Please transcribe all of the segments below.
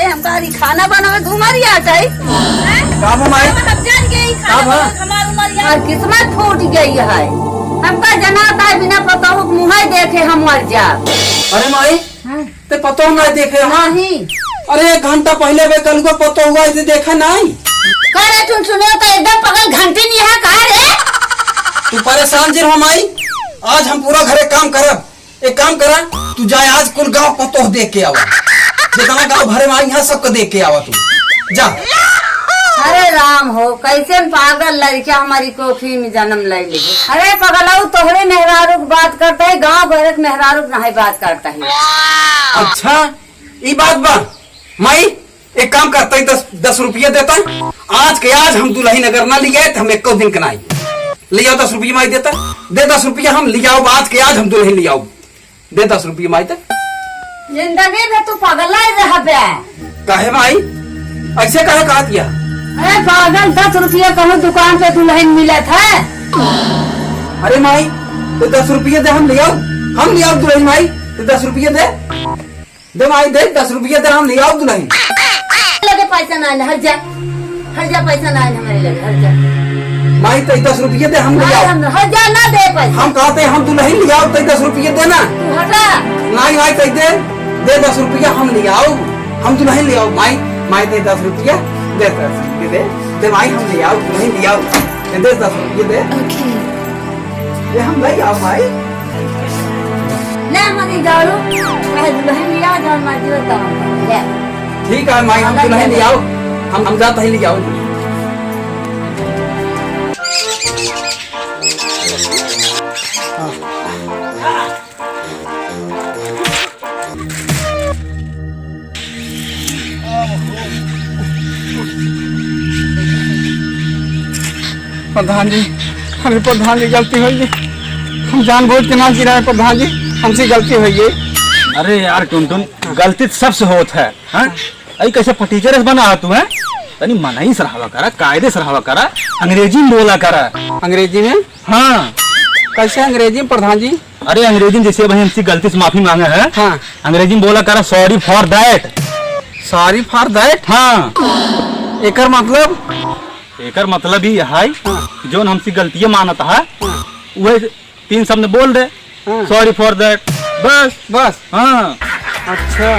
हम कहा खाना बनावे घुमारी आता है। और किस्मत फूट गई है, हमका जनाता है बिना पता मुँह देखे हम मर जा। अरे माई ते पतो नहीं देखे नहीं। अरे 1 घंटा पहले वे कल को पतो हुआ इसे देखा नहीं। करे तुम सुनो तो एकदम पगल घंटे नहीं है कहा रे। तू परेशान जी हो माई, आज हम पूरा घरे काम करब। एक काम करा तू जाए आज कुल गांव पतो देख के आवा, जितना गांव भरे में यहाँ सबको देख के आवा तू जा। अरे राम हो कैसे पागल लड़का हमारी कोखी में जन्म ले ली। अरे पगलाऊ तोहरे मेहरारू बात करता है, गांव भर मेहरारू नहीं बात करता है। अच्छा ये बात बा माई, एक काम करता है 10 रुपया देता आज के आज हम दुल्हन अगर ना लिया तो हम 1 दिन कनाई ले आओ। 10 रुपया माई देता दे 10 रुपया हम ले आओ आज के आज हम दुल्हन ले आओ दे 10 रुपया माई तक। जिंदगी में तू पगल रह बे। काहे माई ऐसे कहे कहा दिया? अरे पागल 10 रुपया कहूँ दुकान पे दुल्हन मिला था। अरे माई तो 10 रुपया दे हम ले आओ दुल्हन माई तो 10 रुपया दे माई दे 10 रुपया दे हम ले आओ दुल्हन। लगे पैसा ना हट जा पैसा ना हमारे लगे हट जा माई तो 10 रुपया दे हम ले आओ। हट जा ना दे पैसा। हम कहते हम दुल्हन ले आओ तो 10 रुपया देना। हटा नहीं माई तो दे 10 रुपया हम ले आओ, हम दुल्हन ले आओ। माई दे 10 रुपया दे 10 रुपया दे माई हम ले आओ दुल्हन ले आओ दे 10 रुपया दे हम ले आओ माई। ले हमारी जाओ कहे दुल्हन ले आओ जाओ मार दियो ले। ठीक है माई हम दुल्हन ले आओ, हम जाते ही ले आओ। प्रधान जी, अरे प्रधान जी गलती हुई, हम जानबूझ के ना गिराए प्रधान जी, हमसे गलती हुई है। अरे यार टुनटुन गलती सबसे होत है। अरे कैसे फटीचर बना तू है, तनी मनाई सराहवा करा, कायदे सराहवा करा, अंग्रेजी में बोला करा। अंग्रेजी में? हाँ। कैसे अंग्रेजी में प्रधान जी? अरे अंग्रेजी में जैसे भाई हमसे गलती से माफी मांगा है। हाँ। अंग्रेजी में बोला करा sorry for that. Sorry for that? हाँ। एकर मतलब? एकर मतलब ही है जो हमसे गलतियां मानता है वही 3 शब्द बोल दे, सॉरी फॉर दैट, बस। हाँ। अच्छा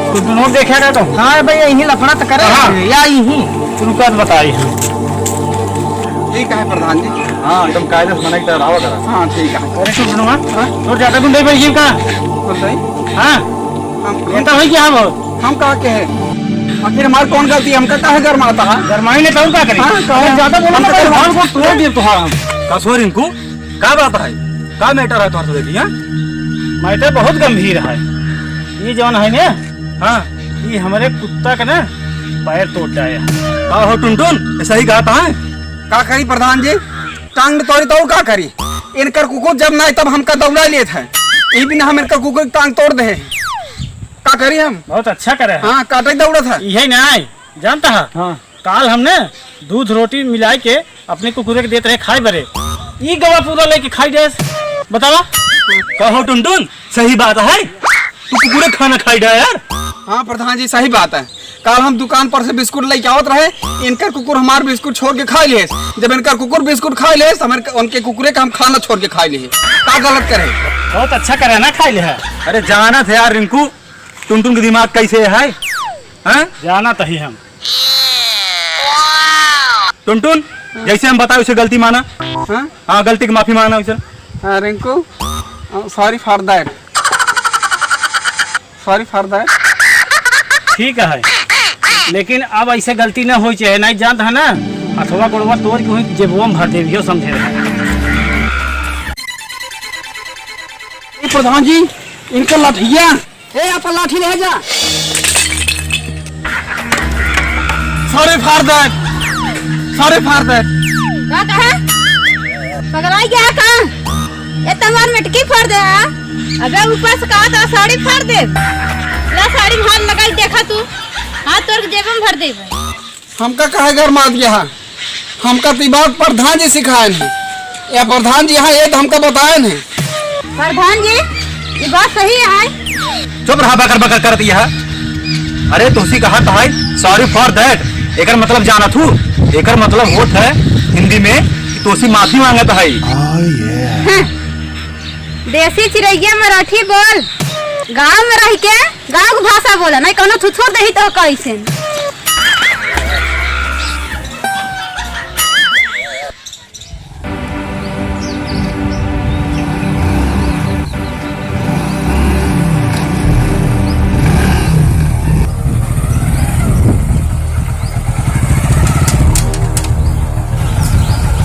तो दोनों देखेगा तो? हाँ भाई यही लफड़ा तो करे। हाँ। या यही तुम कद बताई है। ठीक है प्रधान जी। हाँ एकदम कायदे से मना की तरह करा। हाँ ठीक है। अरे सुनो तो ज्यादा गुंडे पर जीव का हाँ हम है कि हम कहा के है आखिर हमारी कौन गलती है? हमका कहा गरमाता है गरमाई ने तो क्या करी? हाँ, ज्यादा बोला हम तो भगवान को तोड़ दिए तुहार का सॉरी इनको क्या बात है, क्या मैटर है तुम्हारे देखिए? हां मैटर बहुत गंभीर है। ये जवान है ना, हाँ ये हमारे कुत्ता का ना पैर तोड़ जाए। का हो टुनटुन ऐसा ही कहा है? का करी प्रधान जी? टांग तोड़ी तो का करी? इनकर कुकुर जब ना तब हमका दौड़ा लिए थे, ये बिना हम इनका कुकुर टांग तोड़ दे। का करी हम? बहुत अच्छा करे। हाँ काटे दौड़ा था यही ना जानता है। हाँ काल हमने दूध रोटी मिला के अपने कुकुरे के देते रहे खाए बरे, ये गवा पूरा लेके खाई दे। बतावा कहो टुनटुन सही बात है, तू कुकुरे खाना खाई दे यार। हाँ प्रधान जी सही बात है। कल हम दुकान पर से बिस्कुट लेके आवत रहे, इनकर कुकुर हमारे बिस्कुट छोड़ के खा लिए। जब इनका कुकुर बिस्कुट खा लिए उनके कुकुरे का हम खाना छोड़ के खा लिए। क्या गलत करे? बहुत अच्छा करे ना खाई ले है। अरे जाना थे यार रिंकू टुनटुन के दिमाग कैसे है? हाँ? जाना तो ही हम टुनटुन जैसे हम बताओ उसे गलती माना। हाँ गलती की माफी माना उसे। Rinku sorry for that, sorry for that. ठीक है लेकिन अब ऐसे गलती ना हो चाहिए, नहीं जानता है ना अथवा गोड़वा तोड़ के जेबुआ में भर देवियो समझे। प्रधान जी इनका लाठिया आप लाठी ले जा। Sorry for that, sorry for that. क्या कहा? पगलाई क्या कहा? ये तमार मिटकी फोड़ दे। अबे ऊपर से कहा था साड़ी फाड़ दे। ला साड़ी में हाथ लगाई देखा तू, हाथ तोड़ के जेब में भर दे। हमका कहे घर मार दिया, हमका तो बात प्रधान जी सिखाए नहीं। या प्रधान जी यहाँ ये तो हमको बताए नहीं। प्रधान जी ये बात सही है। चुप रहा बकर बकर कर दिया। अरे तुसी कहा था सॉरी फॉर दैट, एकर मतलब जाना थू, एकर मतलब होत है हिंदी में कि तुसी माफी मांगत है। देसी चिड़ैया मराठी बोल, गांव में रह के गांव की भाषा बोला नहीं कोनो छुछोर दही तो कैसे।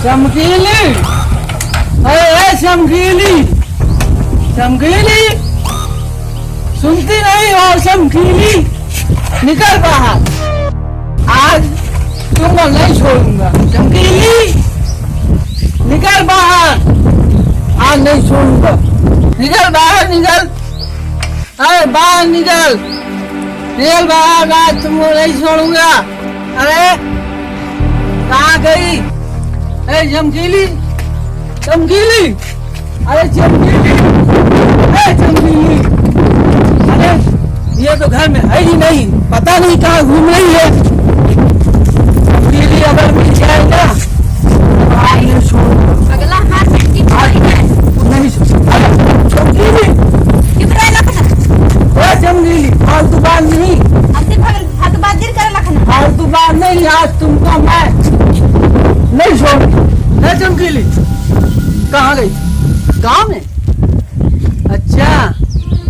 चमकीली, अरे चमकीली, चमकीली, सुनती नहीं हो चमकीली, निकल बाहर, आज तुमको नहीं छोड़ूंगा। चमकीली निकल बाहर, आज नहीं छोड़ूंगा। निकल बाहर, निकल, अरे बाहर निकल, निकल बाहर, आज तुमको नहीं छोड़ूंगा। अरे कहाँ गई? अरे चमकीली, चमकीली, अरे चमकीली, अरे चमकीली, अरे ये तो घर में है ही नहीं, पता नहीं कहाँ घूम रही है। चमकीली अगर मिल जाएगा आज नहीं छोड़ूंगा। अगला हाथ की छोड़ी है नहीं छोड़ूंगा। चमकीली चुप रह लखना, अरे चमकीली फालतू बात नहीं, हमसे फालतू बात दिल कर लखना। फालतू बात नहीं, आज तुमको मैं नहीं छोड़ूंगा। चमकीली कहाँ गई? गांव में? अच्छा,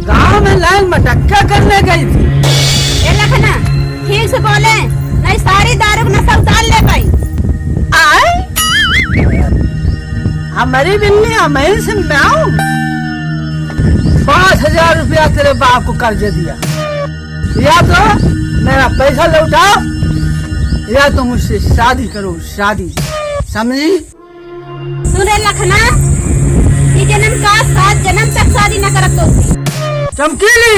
गांव में लाइन मटक्का करने गई थी। ए लखना ठीक से बोले नहीं सारी दारू का नशा उतार ले पाई। आए हमारी बिल्ली हमें से मैं आऊं। 5,000 रुपया तेरे बाप को कर्ज दिया, या तो मेरा पैसा लौटाओ या तो मुझसे शादी करो, शादी, समझी? सुने लखना ये जन्म का 7 जन्म तक शादी न करत तो। चमकीली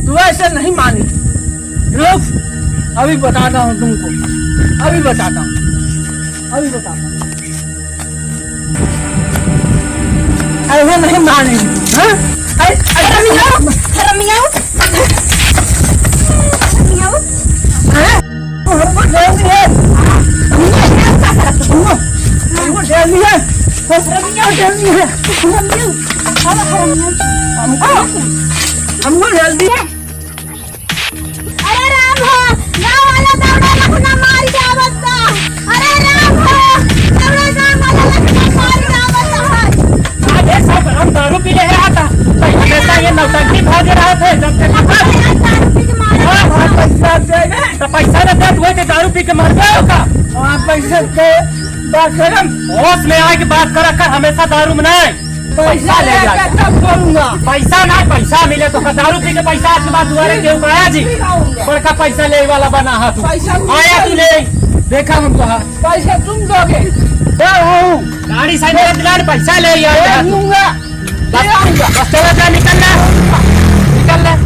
तू ऐसे नहीं मानी। रुक, अभी बताता हूँ तुमको, अभी बताता हूँ, अभी बताता हूँ। ऐसे नहीं मानी, हाँ? हमको जल्दी है। अरे राम हो, गाँव वाला दौड़ा लखना मार जावत बा। अरे राम हो, दौड़ा गाँव वाला लखना मार जावत है। आज एक साथ हम दारू पी ले आता, हमेशा ये नौटंकी भाग रहा थे जब तक पैसा देगा तो पैसा न दे हुए दारू पी के मर गए का। वहाँ पैसे दे बात करम, होश में आके बात कर रखा, हमेशा दारू में नहीं। पैसा ले जाकर तब करूँगा। पैसा ना, पैसा मिले तो दारू पी के पैसा के बाद दुआरे के आया जी बड़का पैसा ले वाला बना हाथ पैसा आया तू ले देखा हम तो पैसा तुम दोगे? गाड़ी साइड दिला पैसा ले आया दूंगा, बस चला निकल ले।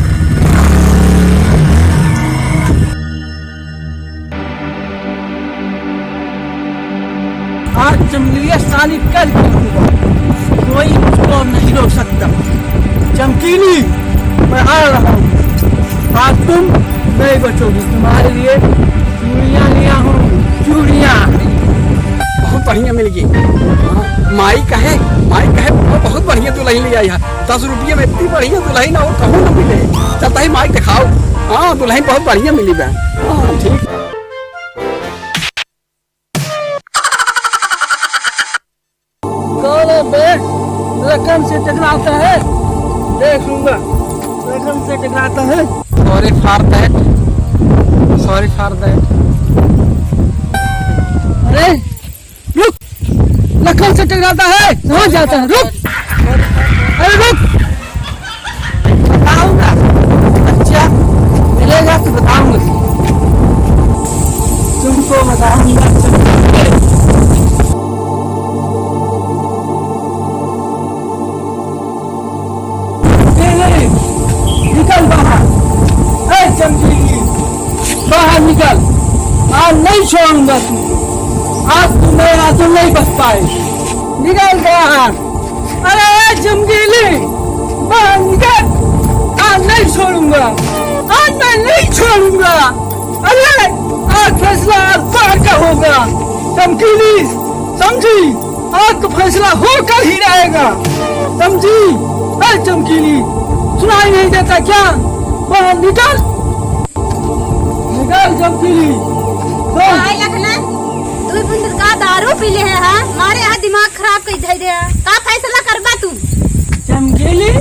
आज चमकीली शादी कर कोई मुझको नहीं रोक सकता। चमकीली मैं आ रहा हूँ, आज तुम नहीं बचोगी। तुम्हारे लिए चूड़ियाँ लिया हूँ, चूड़ियाँ बहुत बढ़िया मिल गई। हाँ, माई कहे बहुत बढ़िया दुल्हन ले आई है। 10 रुपये में इतनी बढ़िया दुल्हन और कहूँ न मिले। चलता ही माई दिखाओ। हाँ दुल्हन बहुत बढ़िया मिली बहन। हाँ ठीक। रकम से टकराता है, देख लूंगा। रकम से टकराता है। Sorry for that, sorry for that. अरे रुक, रकम से टकराता है, समझ जाता है। रुक, अरे रुक, बताऊंगा। अच्छा मिलेगा तो बताऊंगा, तुमको बताऊंगा। निकल बाहर, चमकीली बाहर निकल। आज नहीं छोड़ूंगा तू, आज तू मेरा तो नहीं बच पाए। निकल गया हाथ। अरे चमकीली बाहर निकल, आज नहीं छोड़ूंगा, आज मैं नहीं छोड़ूंगा। अरे आज फैसला बाहर का होगा। चमकीली समझी, आज का फैसला होकर ही रहेगा, समझी? अरे चमकीली सुनाई नहीं देता क्या? बाहर निकल, निकल चमकीली। आई लखना तू बंदर का दारू पी ले है हां, मारे हाथ दिमाग खराब कर दे दे। का फैसला करबा तू? चमकीली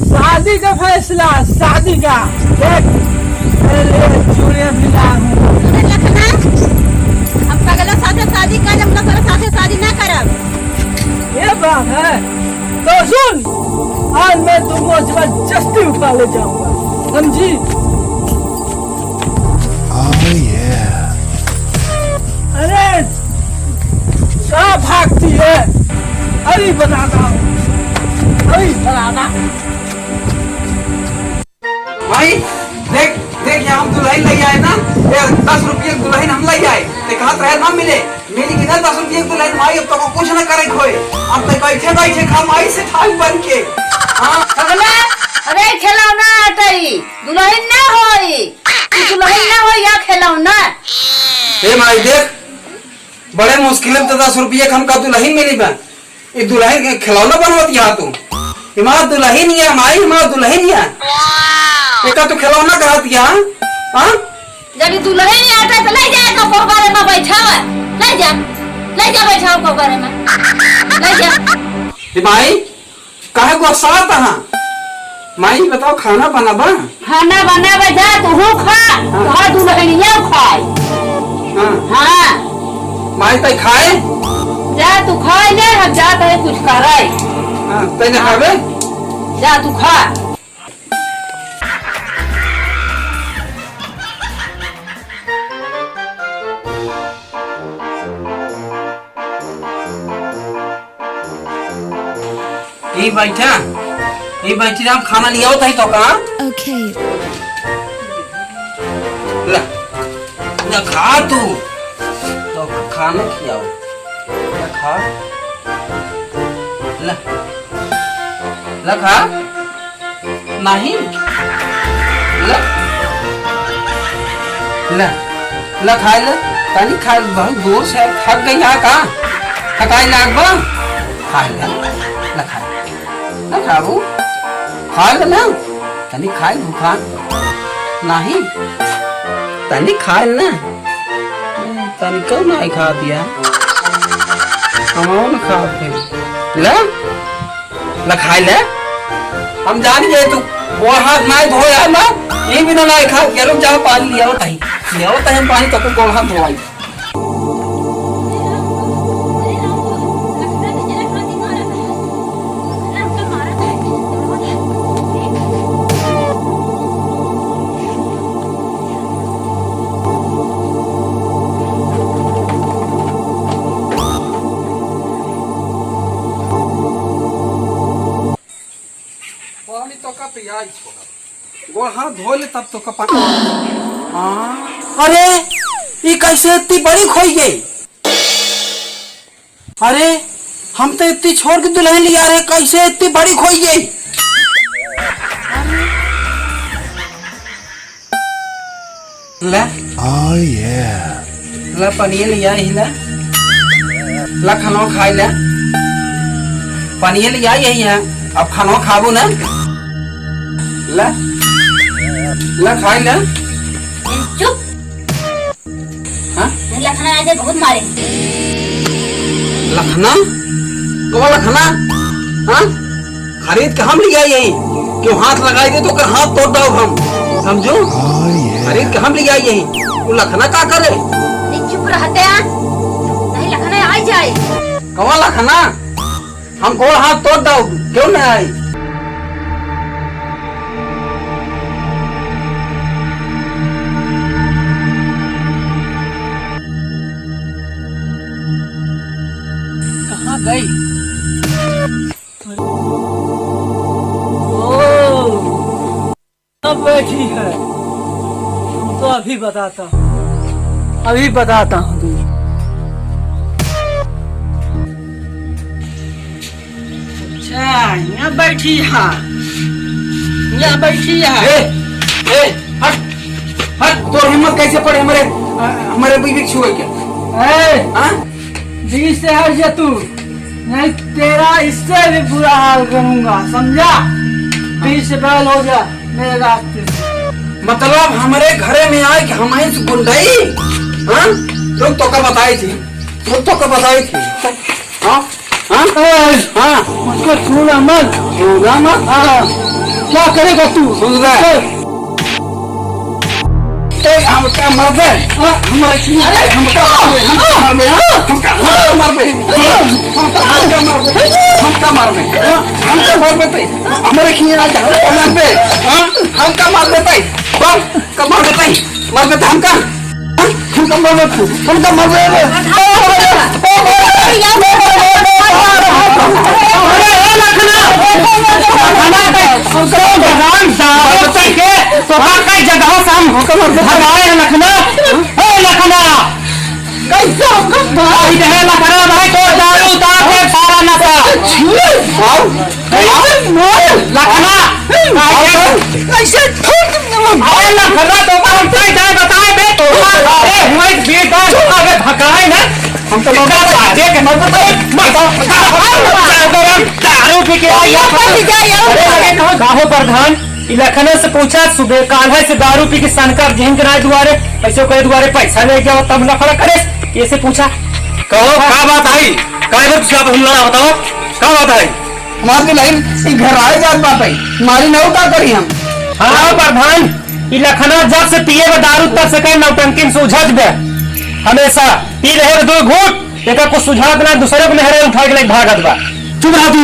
शादी का फैसला, शादी का देख चूड़िया मिला हूँ। अरे लखना हम पगला साथे शादी कर, हम लोग साथे शादी ना करब। ये बात है तो सुन, आज मैं तुमको जबरदस्ती उठा ले जाऊंगा, समझी? अरे कहाँ भागती है? अभी बताता हूँ, अभी बताता। भाई देख देख, यहाँ हम दुल्हन ले आए ना, 10 रुपये दुल्हन हम ले आए। ते कहा रहे ना मिले, मिली किधर 10 रुपये दुल्हन माई, अब तो कुछ न करे खोए। अब तो बैठे बैठे खा माई से थाल बन के। हाँ अगला अरे खिलौना हटई, दुल्हन ना होई, दुल्हन ना होई या खिलौना। ए माई देख, बड़े मुश्किल में तो 10 रुपये हम का दुल्हन मिली बा। ये दुल्हन के खिलौना बनवत यहाँ तू, हमारा दुल्हन या माई, हमारा दुल्हन या एक तो खिलौना कहा दिया। हाँ जब दुल्हन ही हटे तो ले जाए तो कोबारे में बैठावा, ले जा बैठाओ कोबारे में, ले जा। माई काहे को साथ हाँ माई बताओ, खाना बना बा? खाना बना बजा तू हो खा, तो दुल्हनिया खाए। हाँ माई तय खाए, जा तू खाए ले, हम जाते है कुछ करे। तय खावे, जा तू खा। ये बैठा, ये बैठी हम खाना लिया होता ही तो कहा। Okay. ला ना खा तू, तो खाना खिलाओ, ना खा, ला ला खा, नहीं ला ला ला खाए ला, तानी खाए, बहुत जोर से थक गई यहाँ का, थकाई लाग बा, खाए ला खाए, ना खाबू, खा ले ना, तनी खाए भूखा, नहीं, तनी खाए ना, तनी क्यों नहीं खा दिया, हम खा फिर, ला खाए ले, हम जान गए तू, वो हाथ नहीं धोया ना, ये भी ना नहीं खा, ये लोग जाओ पानी लिया होता है हम पानी तो को हाथ धोवाई। पानी तो का पियाज छोड़ा, गोड़ हाथ धो ले तब तो का पानी। हाँ अरे ये कैसे इतनी बड़ी खोई गई? अरे हम तो इतनी छोड़ के दुल्हन लिया रहे, कैसे इतनी बड़ी खोई गई? ला ला पनीर लिया ही ला खाना खाए ला, पनीर लिया यही है, अब खाना खाबू ना, ला खाए ला। चुप, हाँ लखना आज बहुत मारे। लखना कौन लखना? हाँ खरीद के हम लिया यही, क्यों हाथ लगाएंगे तो कर हाथ तोड़ दो हम, समझो? खरीद के हम लिया यही, वो लखना क्या करे? चुप रहते हैं, नहीं लखना आ जाए। कौन लखना? हम गोड़ हाथ तोड़ दो, क्यों नहीं आई? कहाँ गई? अब बैठी है, तो अभी बताता हूँ, अभी बताता हूँ तुझे। यहाँ बैठी है, यहाँ बैठी ए, है। ए, हट हट, तोर हिम्मत कैसे पड़े हमारे बीवी छुए के? हाँ? बीच से हट जा तू, नहीं तेरा इससे भी बुरा हाल करूंगा, समझा? बीच से बैल हो जा मेरे रास्ते से। मतलब हमारे घरे में आए कि हमारे से गुंडाई? हाँ? लोग तो का बताई थी, लोग तो का बताई थी। हाँ? हाँ? हाँ? उसको छूना मत, छूना मत? हाँ। क्या करेगा तू? सुन रहा है? हम क्या मर गए? हमारे किनारे हम क्या मर गए? हम क्या मर गए? हमारे किनारे मर गए? हम क्या मर देते? कब मर देते? मर देते हम क्या? हम क्या मर देते? हम क्या मर प्रधान इलाखने से पूछा सुबह काल है से दारू पी के सनकर जिन कराए दुआरे पैसे करे दुआरे पैसा ले गया तब लफड़ा करे ये से पूछा कहो क्या बात आई काय बात आप हम लड़ा बताओ क्या बात आई हमारे लाइन घर आए जात बात है हमारी नौ का करी हम। हाँ प्रधान इलाखना जब से पिए दारू तब से कहीं नौटंकी सुझत बे हमेशा पी रहे दो घूट एक कुछ सुझाव ना दूसरे को नहरे उठा के भागत बा चुप रहा तू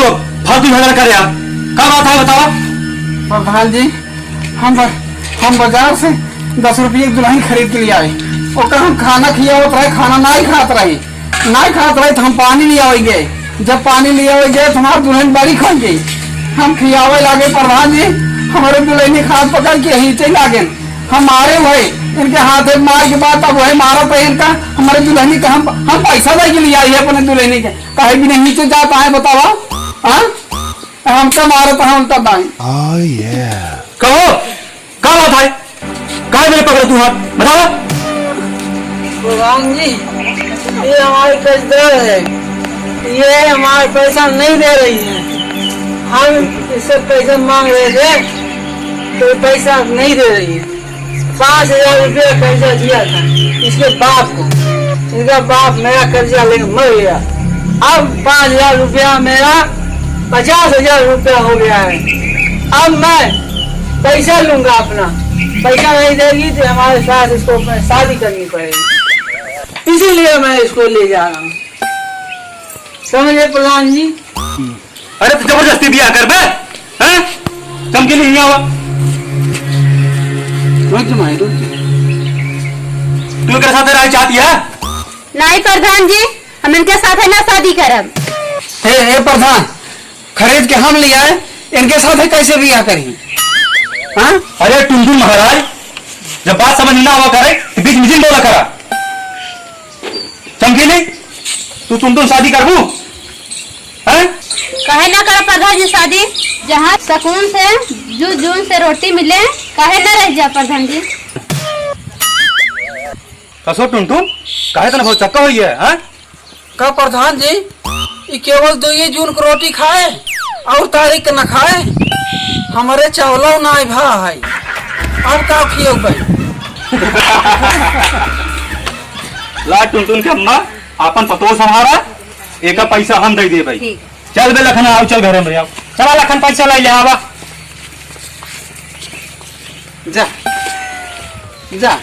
फालतू झगड़ा करे आप क्या बात है बताओ। प्रधान जी हम बाजार से 10 रुपये की दुल्हन खरीद के लिए आए और हम खाना खियावत रहे खाना नहीं खात रहे तो हम पानी ले आवे गए जब पानी ले आवे गए तो हमारी दुल्हन बड़ी खा गई हम खियावे लागे प्रधान जी हमारे दुल्हनी खाद पकड़ के हीचे लागे हम मारे भाई इनके हाथ मार के बाद अब वही मारा था इनका हमारे दुल्हनी का हम पैसा दे के लिए आई है अपने दुल्हनी के कहीं भी नहीं नीचे जाता है बतावा हाँ हमका मारा था हम तब आए। कहो क्या बात है काय मेरे पकड़े तू हाथ बताओ। भगवान जी ये हमारी कर्जदार है, ये हमारा पैसा नहीं दे रही है। हम इससे पैसा मांग रहे थे तो पैसा नहीं दे रही है। 5,000 रुपया कर्जा दिया था इसके बाप को, इनका बाप मेरा कर्जा लेकर मर गया। अब 5,000 रुपया मेरा 50,000 रुपया हो गया है। अब मैं पैसा लूंगा अपना, पैसा नहीं देगी तो हमारे साथ इसको शादी करनी पड़ेगी, इसीलिए मैं इसको ले जा रहा हूँ, समझे प्रधान जी। अरे तो जबरदस्ती दिया कर बे हैं चमकी नहीं हुआ तू के साथ रहना चाहती है? नहीं प्रधान जी हम इनके साथ है ना शादी करब। हे प्रधान खरीद के हम ले आए इनके साथ कैसे बियाह करी? हाँ? अरे टुनटुन महाराज जब बात समझ ना हुआ करे तो बीच में बोला करा चमकीली तू टुनटुन शादी कर बू हैं? कहे ना करो प्रधान जी शादी, जहाँ सुकून से जून से रोटी मिले कहे ना रह जा प्रधान जी। कसो टुनटुन काहे तना बहुत चक्का हुई है हैं? का प्रधान जी ये केवल 2 जून को रोटी खाए और तारीख न खाए हमारे चावलों ना भा है अब का खियो भाई। ला टुनटुन के अम्मा अपन पतो संभारा एक पैसा हम दे दे भाई। चल बे लखन आओ चल घर में आओ चला लखन पैसा ले आवा जा जा